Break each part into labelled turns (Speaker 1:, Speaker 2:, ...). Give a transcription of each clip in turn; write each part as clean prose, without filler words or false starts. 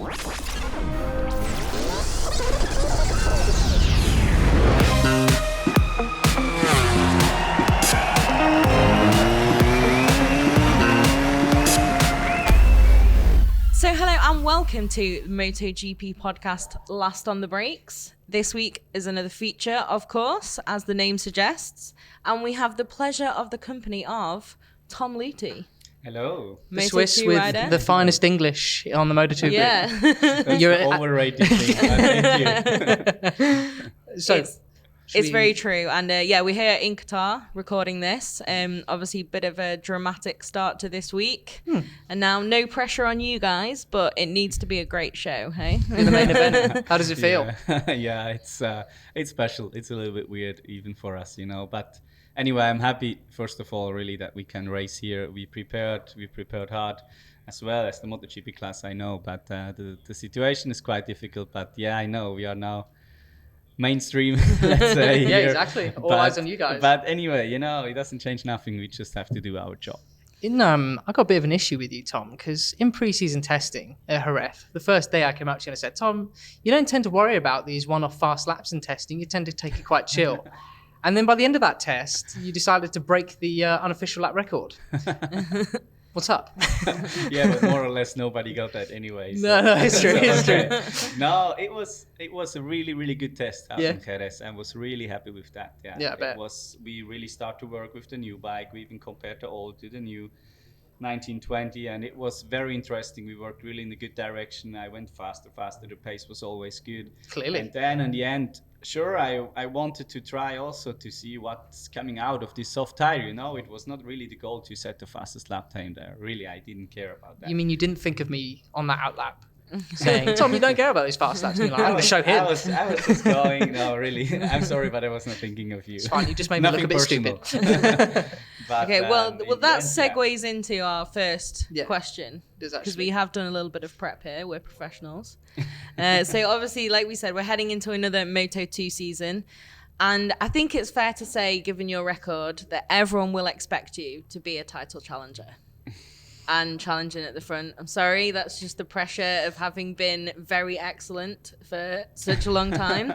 Speaker 1: So hello and welcome to the MotoGP podcast, Last on the Brakes. This week is another feature, of course, as the name suggests, and we have the pleasure of the company of Tom Lthi.
Speaker 2: Hello.
Speaker 3: The Swiss with
Speaker 1: rider.
Speaker 3: the finest English on the Moto2
Speaker 1: Yeah.
Speaker 2: That's
Speaker 3: You're
Speaker 2: the overrated thing. Thank you.
Speaker 3: So
Speaker 1: It's very true. And we're here in Qatar recording this. Obviously, a bit of a dramatic start to this week. And now, no pressure on you guys, but it needs to be a great show, hey?
Speaker 3: the main event. How does it feel?
Speaker 2: Yeah, it's special. It's a little bit weird even for us, But anyway, I'm happy, first of all, really, that we can race here. We prepared hard, as well as the MotoGP class, I know. But the situation is quite difficult. But yeah, I know we are now mainstream, let's say.
Speaker 3: Yeah,
Speaker 2: here.
Speaker 3: exactly. All eyes on you guys.
Speaker 2: But anyway, it doesn't change nothing. We just have to do our job.
Speaker 3: I got a bit of an issue with you, Tom, because in pre-season testing at Jerez, the first day I came up to you and I said, Tom, you don't tend to worry about these one-off fast laps in testing. You tend to take it quite chill. And then by the end of that test, you decided to break the unofficial lap record. What's up?
Speaker 2: Yeah, but more or less nobody got that anyway. So.
Speaker 3: No, it's true. It's true.
Speaker 2: No, it was a really, really good test out in Jerez. I was really happy with that.
Speaker 3: Yeah, I bet.
Speaker 2: We really start to work with the new bike. We even compared the old to the new 1920, and it was very interesting. We worked really in a good direction. I went faster. The pace was always good.
Speaker 3: Clearly.
Speaker 2: And then in the end, sure, I wanted to try also to see what's coming out of this soft tire. It was not really the goal to set the fastest lap time there. Really, I didn't care about that.
Speaker 3: You mean you didn't think of me on that outlap? Saying, Tom, you don't care about these fast laps. And you're like, I'm going to show him.
Speaker 2: I was just going, no, really. I'm sorry, but I was not thinking of you.
Speaker 3: It's fine. You just made me look a bit
Speaker 2: personal.
Speaker 3: stupid.
Speaker 2: But,
Speaker 1: Okay, well, that segues into our first question,
Speaker 3: Does
Speaker 1: because
Speaker 3: actually.
Speaker 1: we have done a little bit of prep here. We're professionals. So obviously, like we said, we're heading into another Moto2 season. And I think it's fair to say, given your record, that everyone will expect you to be a title challenger and challenging at the front. I'm sorry, that's just the pressure of having been very excellent for such a long time.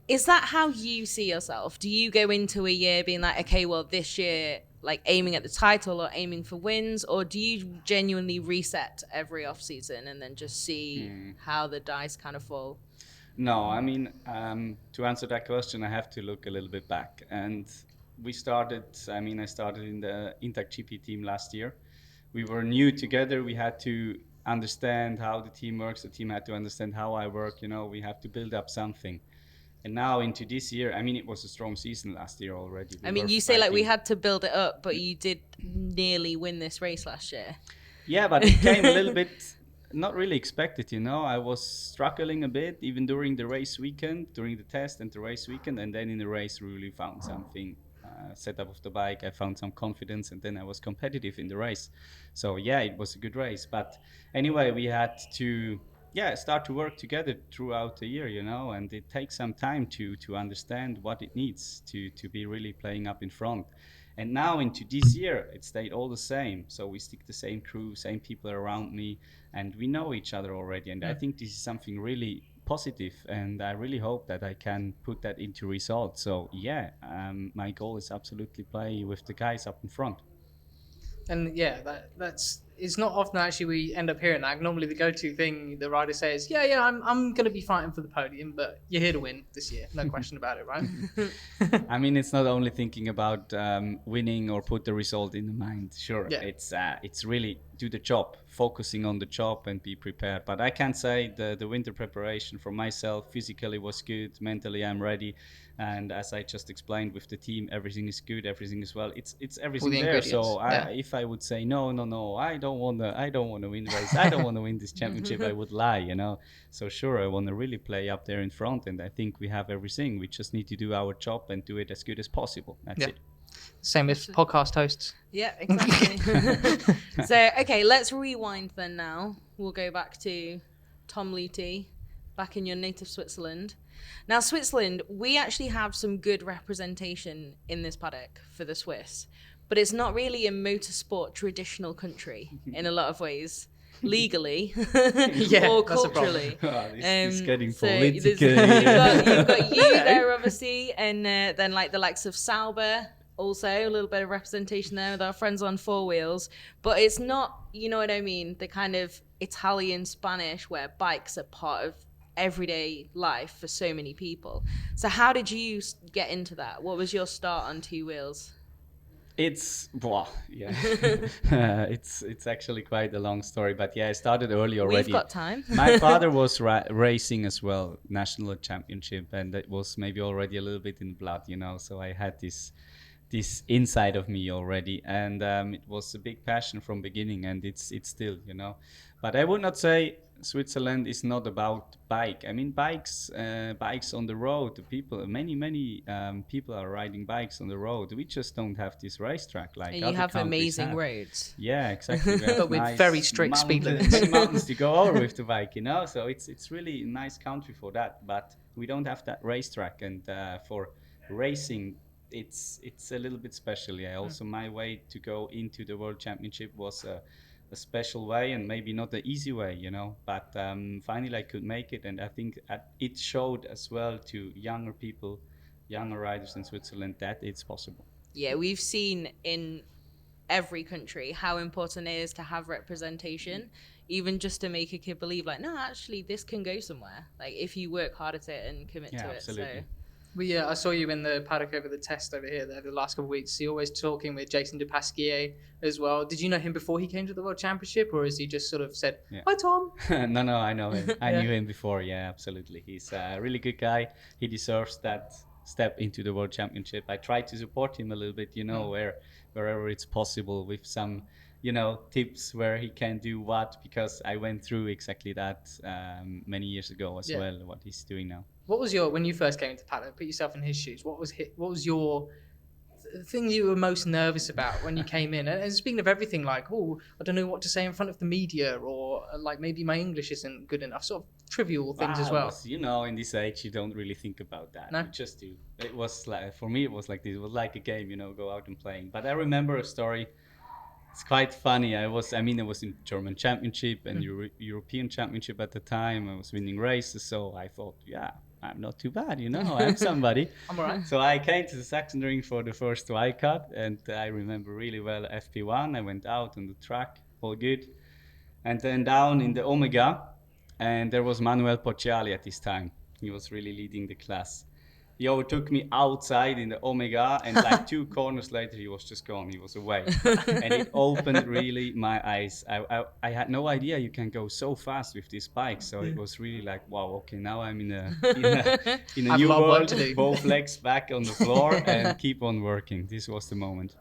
Speaker 1: Is that how you see yourself? Do you go into a year being like, okay, well, this year, like aiming at the title or aiming for wins, or do you genuinely reset every off season and then just see how the dice kind of fall?
Speaker 2: No, I mean, to answer that question, I have to look a little bit back. And I started in the Intact GP team last year. We were new together. We had to understand how the team works. The team had to understand how I work. We have to build up something. And now into this year, it was a strong season last year already.
Speaker 1: You say like we had to build it up, but you did nearly win this race last year.
Speaker 2: Yeah, but it came a little bit not really expected, I was struggling a bit even during the race weekend, during the test and the race weekend. And then in the race, really found something. Setup of the bike, I found some confidence, and then I was competitive in the race. So yeah, it was a good race. But anyway, we had to start to work together throughout the year, and it takes some time to understand what it needs to be really playing up in front. And now into this year, it stayed all the same. So we stick the same crew, same people around me, and we know each other already. And I think this is something really positive, and I really hope that I can put that into results. So my goal is absolutely play with the guys up in front.
Speaker 3: And that's it's not often actually we end up hearing that. Normally the go-to thing the rider says, I'm going to be fighting for the podium, but you're here to win this year. No question about it, right?
Speaker 2: It's not only thinking about winning or put the result in the mind. Sure, it's really do the job, focusing on the job and be prepared. But I can say the winter preparation for myself physically was good. Mentally, I'm ready. And as I just explained with the team, everything is good, everything is well. It's everything there. So if I would say no, I don't want to win the race. I don't want to win this championship. I would lie, So sure, I want to really play up there in front, and I think we have everything. We just need to do our job and do it as good as possible. That's it.
Speaker 3: Same with podcast hosts.
Speaker 1: Yeah, exactly. So okay, let's rewind then. Now we'll go back to Tom Lthi, back in your native Switzerland. Now, Switzerland, we actually have some good representation in this paddock for the Swiss, but it's not really a motorsport traditional country in a lot of ways. legally
Speaker 3: Yeah,
Speaker 1: or
Speaker 3: that's a problem.
Speaker 1: culturally.
Speaker 2: This is getting
Speaker 1: So
Speaker 2: political.
Speaker 1: you've got you there, obviously, and then like the likes of Sauber, also a little bit of representation there with our friends on four wheels. But it's not, you know what I mean, the kind of Italian Spanish where bikes are part of everyday life for so many people. So how did you get into that? What was your start on two wheels?
Speaker 2: It's it's actually quite a long story, but yeah, I started early already.
Speaker 1: We've got time.
Speaker 2: My father was racing as well, national championship, and it was maybe already a little bit in blood, you know. So I had this inside of me already, and it was a big passion from beginning, and it's still, you know. But I would not say Switzerland is not about bike. I mean, bikes on the road. The people, many people are riding bikes on the road. We just don't have this racetrack like
Speaker 1: And
Speaker 2: other
Speaker 1: you have
Speaker 2: countries
Speaker 1: amazing
Speaker 2: have.
Speaker 1: roads.
Speaker 2: Yeah, exactly. We have
Speaker 3: But with very strict speed
Speaker 2: mountains,
Speaker 3: limits.
Speaker 2: mountains to go over with the bike, you know. So it's really a nice country for that. But we don't have that racetrack, and for racing, it's a little bit special. Yeah. Also, my way to go into the World Championship was a special way, and maybe not the easy way, you know. But finally, I could make it, and I think it showed as well to younger people, younger riders in Switzerland that it's possible.
Speaker 1: Yeah, we've seen in every country how important it is to have representation, even just to make a kid believe, like, no, actually, this can go somewhere. Like, if you work hard at it and commit to it.
Speaker 2: Absolutely.
Speaker 1: So.
Speaker 3: Well, yeah, I saw you in the paddock over the test over here the last couple of weeks. You're always talking with Jason de Pasquier as well. Did you know him before he came to the World Championship, or has he just sort of said, "Hi, Tom"?
Speaker 2: No, I know him. I knew him before. Yeah, absolutely. He's a really good guy. He deserves that step into the World Championship. I try to support him a little bit, you know, wherever it's possible with some, you know, tips where he can do what, because I went through exactly that many years ago as well, what he's doing now.
Speaker 3: What was when you first came into paddock, put yourself in his shoes, what was your thing you were most nervous about when you came in? And speaking of everything, like, oh, I don't know what to say in front of the media, or like maybe my English isn't good enough, sort of trivial things as well.
Speaker 2: You know, in this age, you don't really think about that.
Speaker 3: No?
Speaker 2: You just do. It was like, for me, it was like this. It was like a game, you know, go out and playing. But I remember a story. It's quite funny. I was in German Championship and European Championship at the time. I was winning races, so I thought, yeah, I'm not too bad, you know. I'm somebody.
Speaker 3: I'm all right.
Speaker 2: So I came to the Saxon Ring for the first wildcard, and I remember really well FP1. I went out on the track, all good, and then down in the Omega, and there was Manuel Pocciali at this time. He was really leading the class. He overtook me outside in the Omega, and like 2 corners later, he was just gone. He was away. And it opened really my eyes. I had no idea you can go so fast with this bike. So it was really like, wow, okay, now I'm in a new world. Both legs back on the floor and keep on working. This was the moment.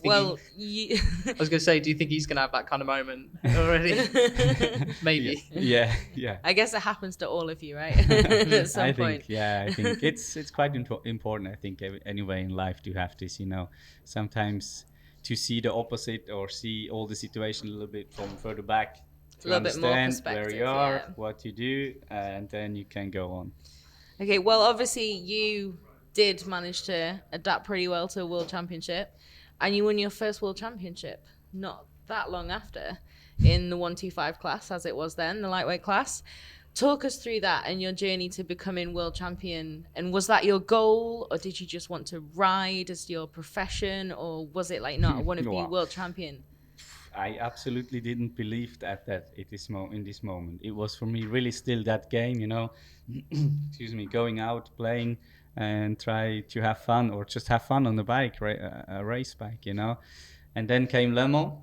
Speaker 1: Well,
Speaker 3: I was going to say, do you think he's going to have that kind of moment already? Maybe.
Speaker 2: Yeah.
Speaker 1: I guess it happens to all of you, right? At some point.
Speaker 2: I think it's quite important. I think anyway in life to have this, you know, sometimes to see the opposite or see all the situation a little bit from further back, to understand where you are, what you do, and then you can go on.
Speaker 1: Okay, well, obviously you did manage to adapt pretty well to a World Championship. And you won your first World Championship not that long after in the 125 class, as it was then, the lightweight class. Talk us through that and your journey to becoming world champion. And was that your goal, or did you just want to ride as your profession, or was it like, no, I want to be world champion?
Speaker 2: I absolutely didn't believe that in this moment. It was for me really still that game, you know, excuse me, going out, playing, and try to have fun, or just have fun on the bike, right? A race bike, you know. And then came Le Mans,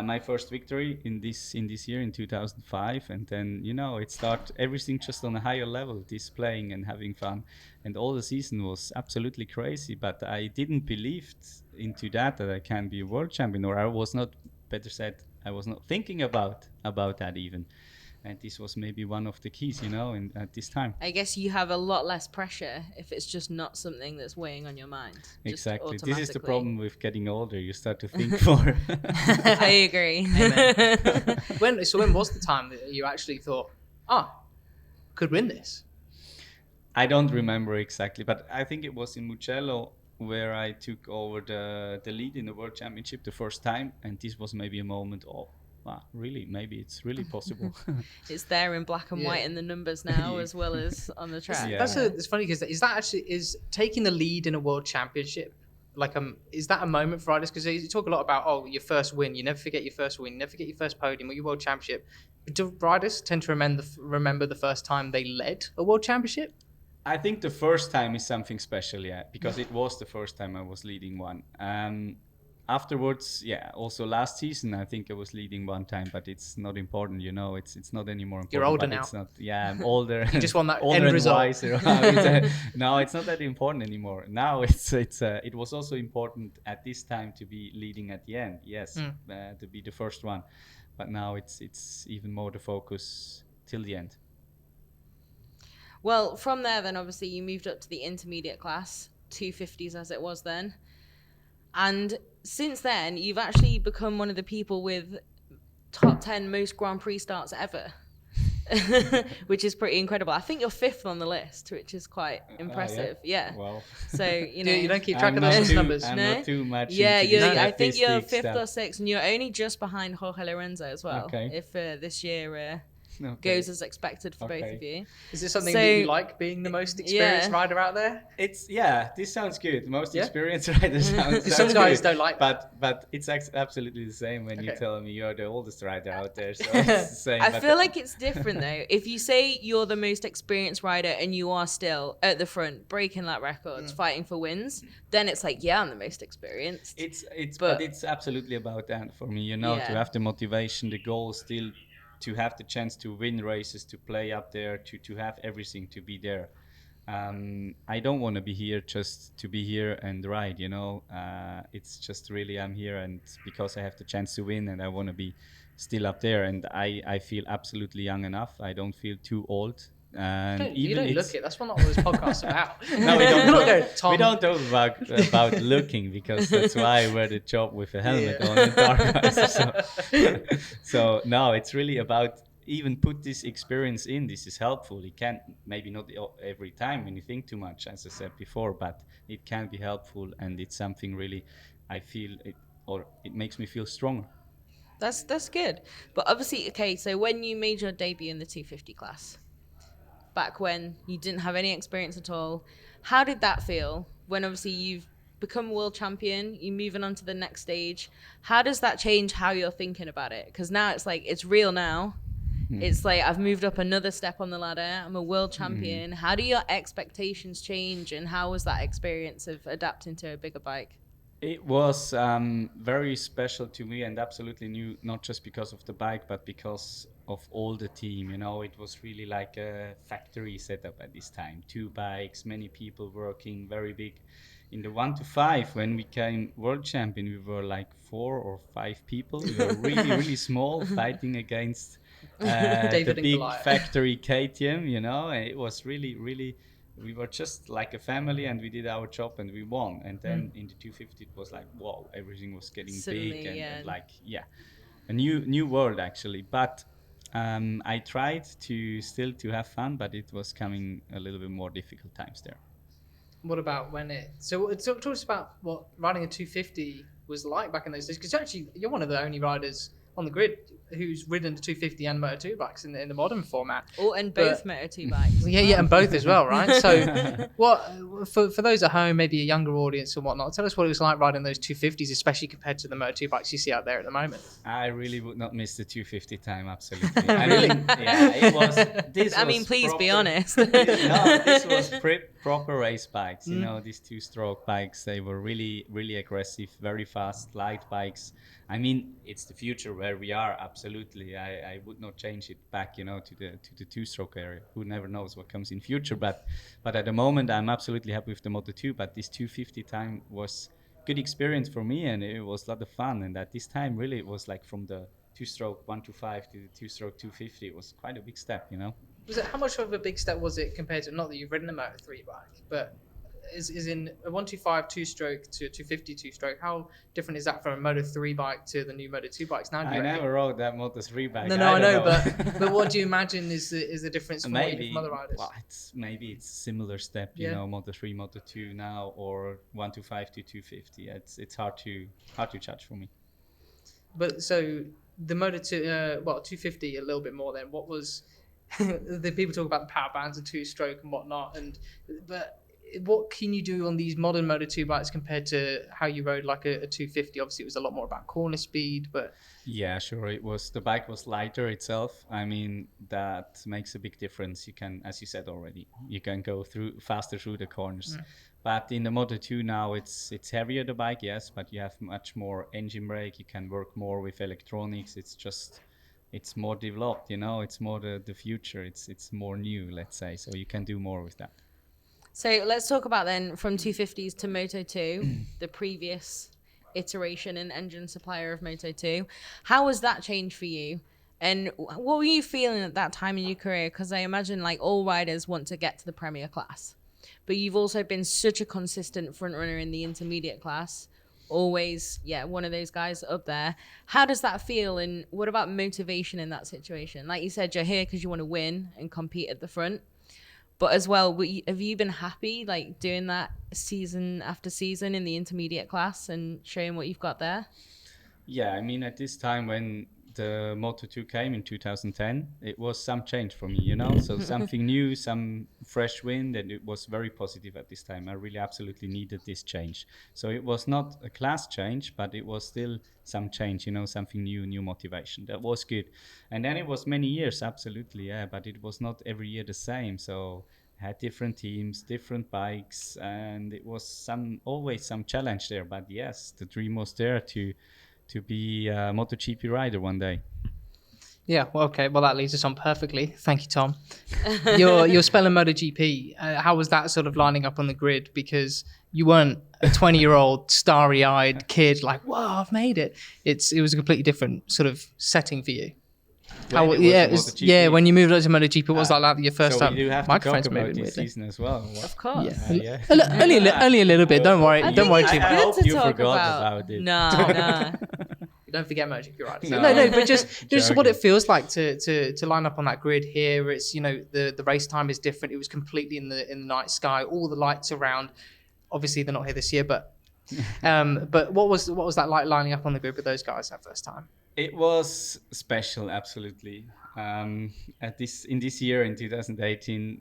Speaker 2: my first victory in this year in 2005, and then, you know, it started everything just on a higher level, this playing and having fun, and all the season was absolutely crazy. But I didn't believe into that I can be a world champion, or I was not thinking about that even. And this was maybe one of the keys, you know, at this time.
Speaker 1: I guess you have a lot less pressure if it's just not something that's weighing on your mind.
Speaker 2: Exactly. This is the problem with getting older. You start to think more.
Speaker 1: I agree.
Speaker 3: When was the time that you actually thought, could win this?
Speaker 2: I don't remember exactly, but I think it was in Mugello where I took over the lead in the World Championship the first time. And this was maybe a moment of, wow, really, maybe it's really possible.
Speaker 1: It's there in black and white in the numbers now, as well as on the track.
Speaker 2: Yeah.
Speaker 3: It's funny because is taking the lead in a world championship like is that a moment for riders? Because you talk a lot about your first win, you never forget your first win, you never forget your first podium or your world championship. But do riders tend to remember the first time they led a world championship?
Speaker 2: I think the first time is something special, yeah, because it was the first time I was leading one. Afterwards, yeah, also last season I think I was leading one time, but it's not important, it's not anymore important.
Speaker 3: You're older now.
Speaker 2: It's not, yeah, I'm older.
Speaker 3: You just want that
Speaker 2: older
Speaker 3: end
Speaker 2: and
Speaker 3: result.
Speaker 2: wiser. No, it's not that important anymore. Now it was also important at this time to be leading at the end, yes, to be the first one, but now it's even more the focus till the end.
Speaker 1: Well, from there then obviously you moved up to the intermediate class, 250s as it was then. And since then, you've actually become one of the people with top 10 most Grand Prix starts ever, which is pretty incredible. I think you're 5th on the list, which is quite impressive. Yeah.
Speaker 2: Wow.
Speaker 1: So,
Speaker 3: you don't keep track of those numbers.
Speaker 2: I'm not too much.
Speaker 1: Yeah, I think you're 5th
Speaker 2: stuff.
Speaker 1: or 6th, and you're only just behind Jorge Lorenzo as well.
Speaker 2: Okay.
Speaker 1: If this year goes as expected for both of you.
Speaker 3: Is this something that you like, being the most experienced rider out there?
Speaker 2: This sounds good. Most experienced rider sounds
Speaker 3: Some guys
Speaker 2: good.
Speaker 3: don't like that.
Speaker 2: But it's absolutely the same when you tell me you're the oldest rider out there. So it's the same.
Speaker 1: I feel like it's different though. If you say you're the most experienced rider and you are still at the front breaking lap records, fighting for wins, then it's like, yeah, I'm the most experienced.
Speaker 2: But it's absolutely about that for me, to have the motivation, the goal still, to have the chance to win races, to play up there, to have everything, to be there. I don't want to be here just to be here and ride, it's just really I'm here and because I have the chance to win and I want to be still up there, and I feel absolutely young enough. I don't feel too old. And
Speaker 3: you don't look it. That's what this podcast's about.
Speaker 2: No, we don't.
Speaker 3: We
Speaker 2: don't talk about looking, because that's why I wear the job with a helmet on in dark eyes. So no, it's really about even put this experience in. This is helpful. It can maybe not every time when you think too much, as I said before, but it can be helpful, and it's something really I feel it makes me feel stronger.
Speaker 1: That's good. But obviously, okay, so when you made your debut in the 250 class, back when you didn't have any experience at all, how did that feel when obviously you've become world champion, you're moving on to the next stage? How does that change how you're thinking about it? Because now it's like, it's real now. It's like, I've moved up another step on the ladder. I'm a world champion. How do your expectations change, and how was that experience of adapting to a bigger bike?
Speaker 2: It was very special to me, and absolutely new, not just because of the bike, but because of all the team. It was really like a factory setup at this time. 2 bikes, many people working, very big. In the 1 to 5, when we became world champion, we were like 4 or 5 people. We were really, really small, fighting against the big factory KTM. It was really, really. We were just like a family, and we did our job and we won. And then in the 250 it was like, wow, everything was getting big and like, a new world actually. But I tried to have fun, but it was coming a little bit more difficult times there.
Speaker 3: What about talk to us about what riding a 250 was like back in those days, because actually you're one of the only riders on the grid who's ridden the 250 and Moto2 bikes in the modern format.
Speaker 1: And both Moto2 bikes.
Speaker 3: Yeah, and both as well, right? So what for those at home, maybe a younger audience and whatnot, tell us what it was like riding those 250s, especially compared to the Moto2 bikes you see out there at the moment.
Speaker 2: I really would not miss the 250 time, absolutely. I mean, it was.
Speaker 1: Please
Speaker 2: proper,
Speaker 1: be honest.
Speaker 2: This was proper race bikes. These 2-stroke bikes, they were really, really aggressive, very fast, light bikes. I mean, it's the future where we are. Absolutely, I would not change it back, to the 2-stroke area. Who never knows what comes in future? But at the moment, I'm absolutely happy with the Moto2. But this 250 time was good experience for me, and it was a lot of fun. And at this time, really, it was like from the 2-stroke 1 to 5 to the 2-stroke 250. It was quite a big step,
Speaker 3: How much of a big step was it compared to, not that you've ridden a Moto3 bike, but is in a 125 2-stroke to a 250 2-stroke? How different is that from a Moto3 bike to the new Moto2 bikes now?
Speaker 2: I never rode that Moto3 bike.
Speaker 3: No, I know. But what do you imagine is the difference from other riders?
Speaker 2: Well, it's a similar step, Moto3, Moto2 now, or 125 to 250. It's hard to judge for me.
Speaker 3: But so the Moto2, 250 a little bit more then. What was the people talk about the power bands and two-stroke and whatnot, but what can you do on these modern Moto2 bikes compared to how you rode like a 250? Obviously, it was a lot more about corner speed, but
Speaker 2: Yeah, sure. The bike was lighter itself. I mean, that makes a big difference. You can, as you said already, you can go faster through the corners. But in the Moto2 now, it's heavier, the bike, yes, but you have much more engine brake. You can work more with electronics. It's more developed, it's more the future. It's more new, let's say. So you can do more with that.
Speaker 1: So let's talk about then from 250s to Moto2, the previous iteration and engine supplier of Moto2. How was that change for you? And what were you feeling at that time in your career? Because I imagine like all riders want to get to the Premier class, but you've also been such a consistent front runner in the intermediate class. Always, one of those guys up there. How does that feel? And what about motivation in that situation? Like you said, you're here because you want to win and compete at the front. But as well, have you been happy like doing that season after season in the intermediate class and showing what you've got there?
Speaker 2: Yeah, I mean, at this time when the Moto2 came in 2010, it was some change for me, so something new, some fresh wind, and it was very positive at this time. I really absolutely needed this change. So it was not a class change, but it was still some change, something new motivation. That was good. And then it was many years, absolutely, yeah, but it was not every year the same. So I had different teams, different bikes, and it was always some challenge there. But yes, the dream was there to be a MotoGP rider one day.
Speaker 3: yeah, well, okay, well that leads us on perfectly. Thank you, Tom. Your spell in MotoGP, how was that sort of lining up on the grid? Because you weren't a 20-year-old starry-eyed kid like, whoa, I've made it. It was a completely different sort of setting for you. When you moved on to MotoGP, what was that like your first time?
Speaker 2: So we do have to talk about this season as well.
Speaker 1: Of course.
Speaker 3: Yeah. Only a little bit. Don't worry. Don't worry too much.
Speaker 2: I hope you forgot about it.
Speaker 1: No.
Speaker 3: Don't forget MotoGP riders.
Speaker 2: No,
Speaker 3: but just what it feels like to line up on that grid here. It's the race time is different. It was completely in the night sky. All the lights around. Obviously they're not here this year, but what was that like lining up on the grid with those guys that first time?
Speaker 2: It was special, absolutely. In this year, in 2018,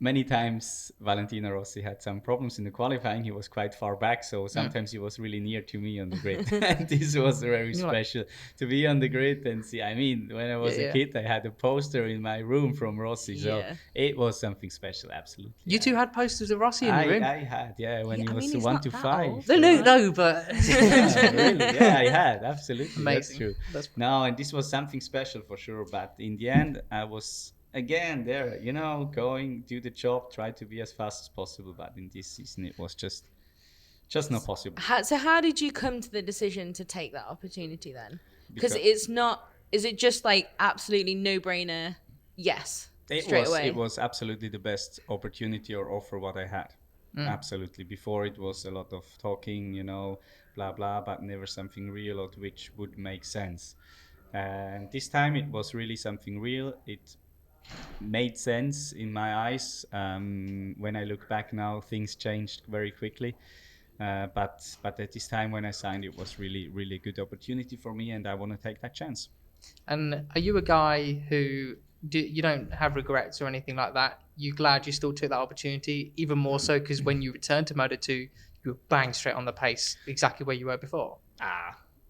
Speaker 2: many times Valentino Rossi had some problems in the qualifying. He was quite far back, so sometimes he was really near to me on the grid. And this was very special to be on the grid and see. I mean, when I was a kid, I had a poster in my room from Rossi, so it was something special, absolutely.
Speaker 3: You two had posters of Rossi in your room?
Speaker 2: I had, when he was 1 to 5.
Speaker 3: No, but...
Speaker 2: Really, I had, absolutely.
Speaker 3: Amazing.
Speaker 2: That's true. No, and this was something special for sure, but in the end, I was... Again, there, going, do the job, try to be as fast as possible. But in this season, it was just not possible.
Speaker 1: So how did you come to the decision to take that opportunity then? Because it's not, is it just like absolutely no-brainer? Yes, straight away.
Speaker 2: It was absolutely the best opportunity or offer what I had. Absolutely. Before it was a lot of talking, blah, blah, but never something real or which would make sense. And this time it was really something real. It made sense in my eyes. When I look back now, things changed very quickly. But at this time when I signed, it was really, really good opportunity for me, and I want to take that chance. And
Speaker 3: are you a guy who you don't have regrets or anything like that? You're glad you still took that opportunity, even more so because when you returned to Moto2, you were bang straight on the pace, exactly where you were before.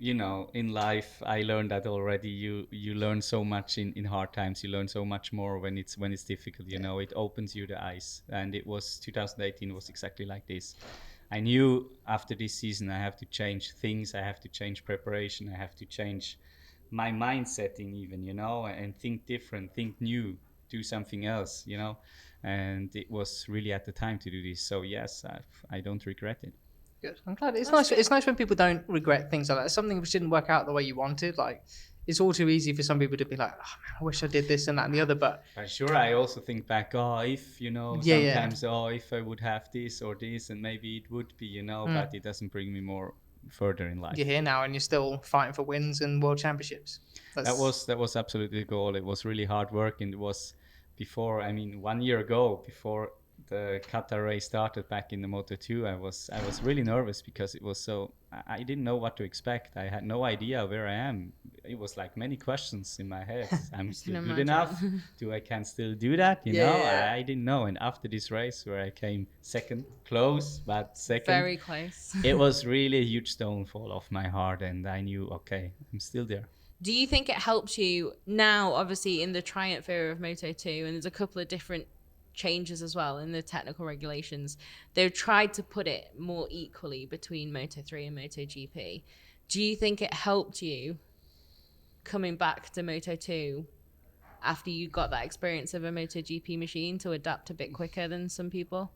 Speaker 2: In life, I learned that already. You learn so much in hard times. You learn so much more when it's difficult. It opens you the eyes. And it was 2018 was exactly like this. I knew after this season I have to change things. I have to change preparation. I have to change my mindsetting even. And think different, think new, do something else. And it was really at the time to do this. So yes, I don't regret it.
Speaker 3: Good. I'm glad. It's nice. It's nice when people don't regret things like that. Something which didn't work out the way you wanted. Like, it's all too easy for some people to be like, "Oh man, I wish I did this and that and the other." But
Speaker 2: sure, I also think back. If sometimes, if I would have this or this, and maybe it would be, but it doesn't bring me more further in life.
Speaker 3: You're here now, and you're still fighting for wins and world championships.
Speaker 2: That was absolutely the goal. It was really hard work, and it was before. 1 year ago, before the Qatar race started back in the Moto2, I was really nervous because it was so. I didn't know what to expect. I had no idea where I am. It was like many questions in my head. I'm still good enough. Do I can still do that? You know, I didn't know. And after this race, where I came second, close but second,
Speaker 1: Very close.
Speaker 2: it was really a huge stone fall off my heart, and I knew, okay, I'm still there.
Speaker 1: Do you think it helps you now, obviously, in the Triumph era of Moto2, and there's a couple of different changes as well in the technical regulations? They've tried to put it more equally between Moto3 and MotoGP. Do you think it helped you coming back to Moto2 after you got that experience of a MotoGP machine to adapt a bit quicker than some people?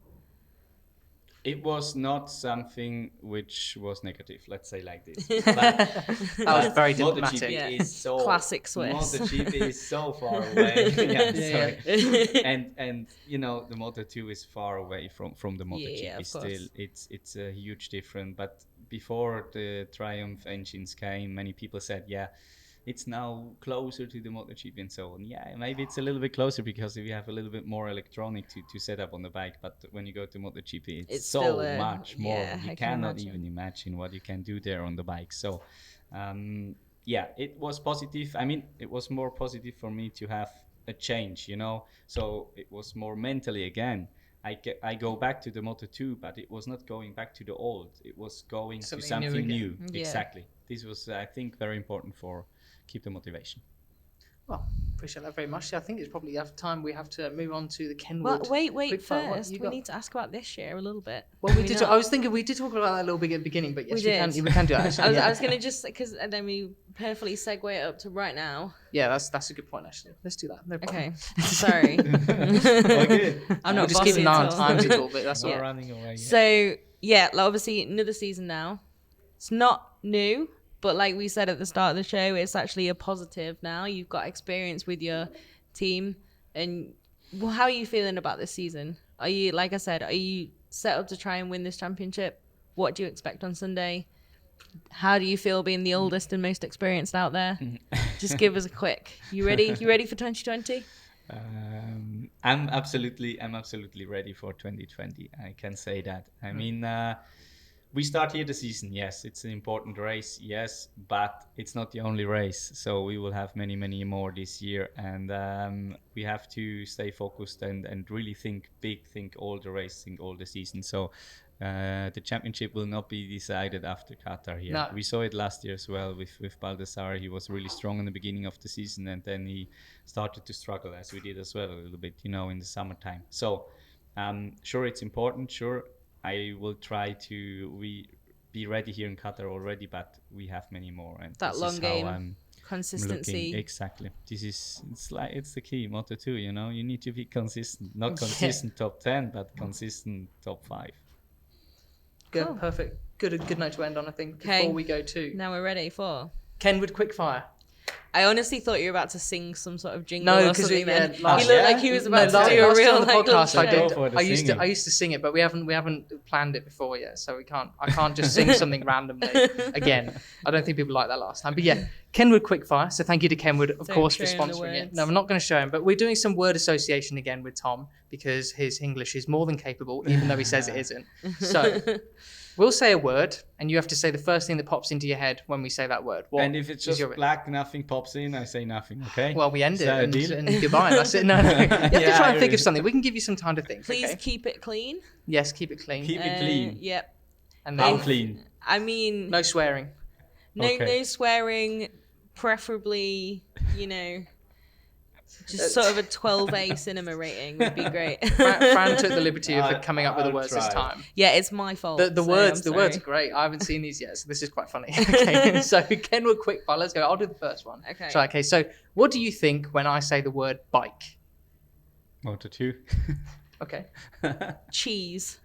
Speaker 2: It was not something which was negative, let's say like this.
Speaker 3: That was very diplomatic.
Speaker 2: MotoGP is so
Speaker 1: classic Swiss.
Speaker 2: MotoGP is so far away. Sorry. And you know, the Moto2 is far away from the MotoGP. Still, it's a huge difference. But before the Triumph engines came, many people said, it's now closer to the MotoGP and so on. Yeah, maybe it's a little bit closer because we have a little bit more electronic to set up on the bike. But when you go to MotoGP, it's so much more. You cannot even imagine what you can do there on the bike. So, it was positive. I mean, it was more positive for me to have a change, you know. So it was more mentally again. I go back to the Moto2, but it was not going back to the old. It was going to something new.
Speaker 1: Yeah.
Speaker 2: Exactly. This was, I think, very important for keep the motivation.
Speaker 3: Well, appreciate that very much. I think it's probably time we have to move on to the Kenwood.
Speaker 1: Well, wait first. We need to ask about this year a little bit.
Speaker 3: Well, we did. I was thinking we did talk about that a little bit at the beginning, but yes, we can do that. Actually,
Speaker 1: I was going to just, because then we perfectly segue it up to right now.
Speaker 3: Yeah, that's a good point, actually. Let's do that. No problem.
Speaker 1: Okay. Sorry. I'm not
Speaker 3: just keeping an eye on times a little bit. That's all.
Speaker 2: Running away.
Speaker 1: So, obviously another season now. It's not new. But like we said at the start of the show, it's actually a positive now. You've got experience with your team. And how are you feeling about this season? Are you, like I said, are you set up to try and win this championship? What do you expect on Sunday? How do you feel being the oldest and most experienced out there? Just give us a quick. You ready? You ready for 2020?
Speaker 2: I'm absolutely ready for 2020. I can say that. I mean, we start here the season, yes. It's an important race, yes, but it's not the only race. So we will have many, many more this year. And we have to stay focused and really think big, think all the race, think all the season. So the championship will not be decided after Qatar here. No. We saw it last year as well with Baldassare. He was really strong in the beginning of the season, and then he started to struggle, as we did as well a little bit, you know, in the summertime. So sure, it's important, sure. I will try to be ready here in Qatar already, but we have many more. And
Speaker 1: that long game, consistency.
Speaker 2: Exactly. It's the key, Moto2, you know. You need to be consistent. Not consistent top 10, but consistent top 5.
Speaker 3: Good, cool. Perfect. Good note to end on, I think, before we go to...
Speaker 1: Now we're ready for...
Speaker 3: Kenwood Quickfire.
Speaker 1: I honestly thought you were about to sing some sort of jingle or something. Then he looked like he was about
Speaker 3: to
Speaker 1: do a real
Speaker 3: podcast. I used to sing it, but we haven't planned it before yet, so I can't just sing something randomly again. I don't think people liked that last time. But yeah, Kenwood Quickfire. So thank you to Kenwood, of course, for sponsoring it. No, I'm not going to show him, but we're doing some word association again with Tom because his English is more than capable, even though he says it isn't. So. We'll say a word, and you have to say the first thing that pops into your head when we say that word.
Speaker 2: And if it's just black, nothing pops in, I say nothing, okay?
Speaker 3: Well, we end it and goodbye. That's it. No. You have to try and think of something. We can give you some time to think.
Speaker 1: Please keep it clean.
Speaker 3: Yes, keep it clean.
Speaker 2: Keep it clean.
Speaker 1: Yep.
Speaker 2: And how clean?
Speaker 1: I mean...
Speaker 3: No swearing.
Speaker 1: No swearing, preferably, you know... Just sort of a 12A cinema rating would be great.
Speaker 3: Fran took the liberty of coming up with the words this time.
Speaker 1: Yeah, it's my fault.
Speaker 3: The words are great. I haven't seen these yet, so this is quite funny. Okay, so Kenwood Quickfire, let's go. I'll do the first one. Okay. So what do you think when I say the word bike?
Speaker 2: Moto2.
Speaker 3: Okay.
Speaker 2: Swiss.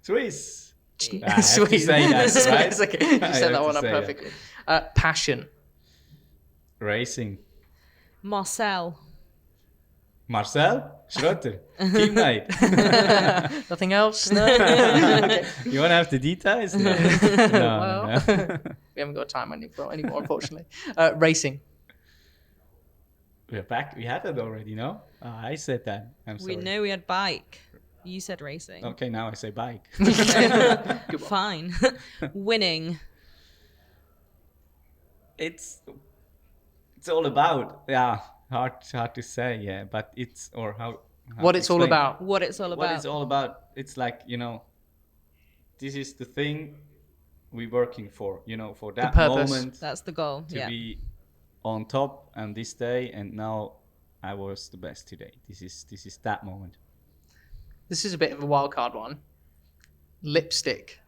Speaker 3: Swiss.
Speaker 2: Say that, right?
Speaker 3: It's okay. You set that one up perfectly. Passion.
Speaker 2: Racing.
Speaker 1: Marcel
Speaker 2: Schrotter, teammate.
Speaker 3: Nothing else? No. Okay.
Speaker 2: You want to have the details? No.
Speaker 3: No. We haven't got time anymore, unfortunately. Racing.
Speaker 2: We're back. We had it already, no? I said that. I'm sorry.
Speaker 1: We know we had bike. You said racing.
Speaker 2: Okay, now I say bike.
Speaker 1: Fine. Winning.
Speaker 2: It's all about, hard to say, yeah, but it's, or how
Speaker 3: What
Speaker 2: to
Speaker 3: it's all
Speaker 2: explain.
Speaker 3: about.
Speaker 1: What it's all
Speaker 2: What
Speaker 1: about.
Speaker 2: it's all about, it's like, this is the thing we're working for, for that
Speaker 3: purpose.
Speaker 2: moment
Speaker 1: That's the goal.
Speaker 2: to
Speaker 1: Yeah.
Speaker 2: be on top on this day, and now I was the best today. This is that moment.
Speaker 3: This is a bit of a wild card one. Lipstick.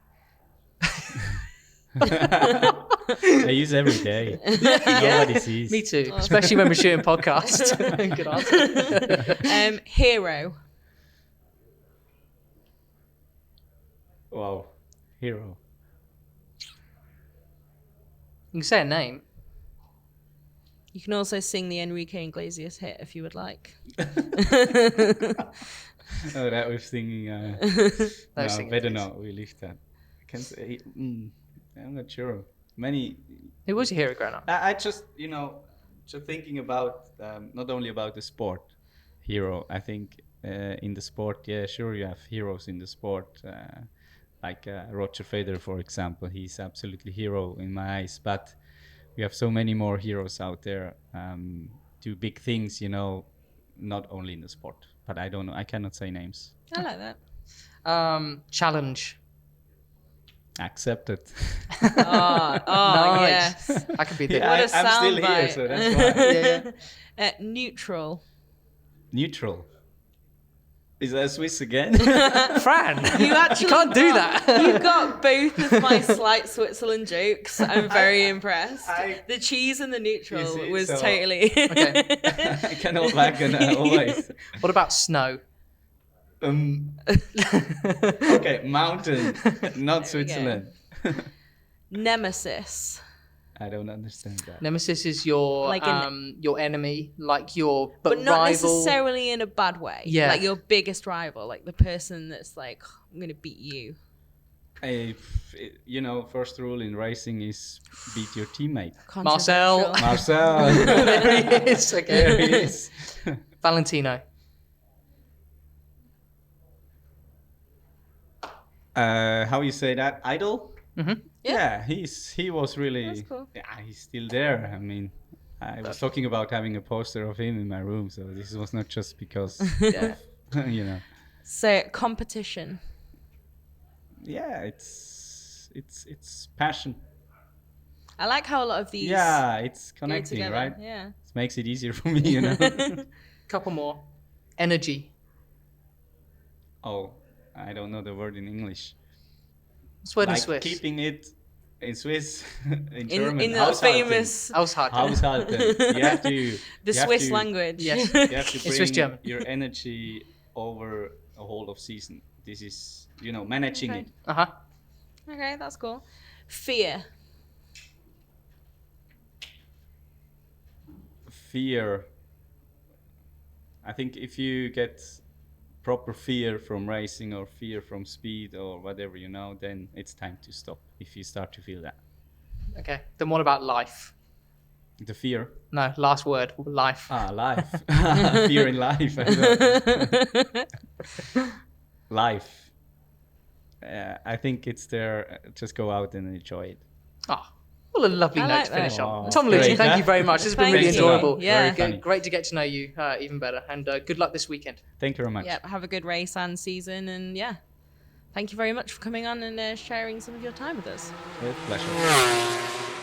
Speaker 2: I use every day. Nobody sees.
Speaker 3: Me too, especially when we're shooting podcasts. Good answer.
Speaker 1: Hero.
Speaker 2: Wow, hero.
Speaker 3: You can say a name.
Speaker 1: You can also sing the Enrique Iglesias hit if you would like.
Speaker 2: Oh, that was singing. No,
Speaker 3: singing
Speaker 2: better
Speaker 3: things.
Speaker 2: not. We leave that. I can say. I'm not sure. Many.
Speaker 3: Who was your hero growing up?
Speaker 2: I just just thinking about not only about the sport hero. I think in the sport, yeah, sure, you have heroes in the sport. Like Roger Federer, for example, he's absolutely hero in my eyes. But we have so many more heroes out there, do big things, not only in the sport. But I don't know. I cannot say names.
Speaker 1: I like that.
Speaker 3: Challenge.
Speaker 2: Accepted.
Speaker 1: Nice. Yes.
Speaker 3: I could be the
Speaker 1: What a
Speaker 2: I'm still here,
Speaker 1: soundbite.
Speaker 2: so that's why.
Speaker 1: Neutral.
Speaker 2: Neutral. Is that Swiss again?
Speaker 3: Fran.
Speaker 1: You actually
Speaker 3: can't do that.
Speaker 1: You got both of my slight Switzerland jokes. I'm very impressed. The cheese and the neutral
Speaker 2: You see,
Speaker 1: was
Speaker 2: so-
Speaker 1: totally.
Speaker 3: Okay.
Speaker 2: I can hold back and always.
Speaker 3: What about snow?
Speaker 2: Okay, mountain, not
Speaker 1: go.
Speaker 2: Switzerland.
Speaker 1: Nemesis.
Speaker 2: I don't understand that.
Speaker 3: Nemesis is your
Speaker 1: Like
Speaker 3: your enemy, like your
Speaker 1: But not
Speaker 3: rival.
Speaker 1: necessarily in a bad way.
Speaker 3: Yeah.
Speaker 1: Like your biggest rival, like the person that's like, I'm going to beat you.
Speaker 2: First rule in racing is beat your teammate.
Speaker 3: Marcel.
Speaker 1: Controversial.
Speaker 2: Marcel.
Speaker 3: There he is. Okay.
Speaker 2: There he is.
Speaker 3: Valentino.
Speaker 2: How you say that? Idol?
Speaker 3: Mhm.
Speaker 2: Yeah, he was really.
Speaker 1: That's cool.
Speaker 2: Yeah, he's still there. I mean, I was talking about having a poster of him in my room, so this was not just because,
Speaker 3: Yeah.
Speaker 1: So, competition.
Speaker 2: Yeah, it's passion.
Speaker 1: I like how a lot of these
Speaker 2: Yeah, it's
Speaker 1: go
Speaker 2: connecting,
Speaker 1: together.
Speaker 2: right?
Speaker 1: Yeah.
Speaker 2: It makes it easier for me,
Speaker 3: Couple more. Energy.
Speaker 2: Oh, I don't know the word in English.
Speaker 3: What's word in
Speaker 2: Like
Speaker 3: Swiss?
Speaker 2: keeping it in Swiss, in German.
Speaker 1: In the
Speaker 2: Haushalten.
Speaker 1: famous
Speaker 3: Haushalten.
Speaker 2: Haushalten. You have to.
Speaker 1: the
Speaker 2: you have
Speaker 1: Swiss
Speaker 2: to-
Speaker 1: language.
Speaker 3: Yes.
Speaker 2: You have to
Speaker 3: Swiss
Speaker 2: bring
Speaker 3: German.
Speaker 2: your energy over a whole of season. This is, managing
Speaker 1: Okay.
Speaker 2: it.
Speaker 3: Uh-huh.
Speaker 1: Okay, that's cool. Fear.
Speaker 2: Fear. I think if you get proper fear from racing or fear from speed or whatever, then it's time to stop if you start to feel that.
Speaker 3: Okay. Then what about life?
Speaker 2: The fear.
Speaker 3: No, last word. Life.
Speaker 2: Life. Fear in life. as well. Life. I think it's there. Just go out and enjoy it.
Speaker 3: Oh, what a lovely
Speaker 1: I
Speaker 3: note
Speaker 1: like
Speaker 3: to finish
Speaker 1: that.
Speaker 3: on.
Speaker 2: Oh,
Speaker 3: Tom
Speaker 2: great,
Speaker 3: Luthi, thank
Speaker 2: huh?
Speaker 3: you very much. This has been
Speaker 1: Thank
Speaker 3: really
Speaker 2: you.
Speaker 3: enjoyable.
Speaker 1: Yeah.
Speaker 2: Very funny.
Speaker 3: Great to get to know you even better. And good luck this weekend.
Speaker 2: Thank you very much.
Speaker 1: Yep, have a good race and season. And yeah, thank you very much for coming on and sharing some of your time with us.
Speaker 2: With pleasure.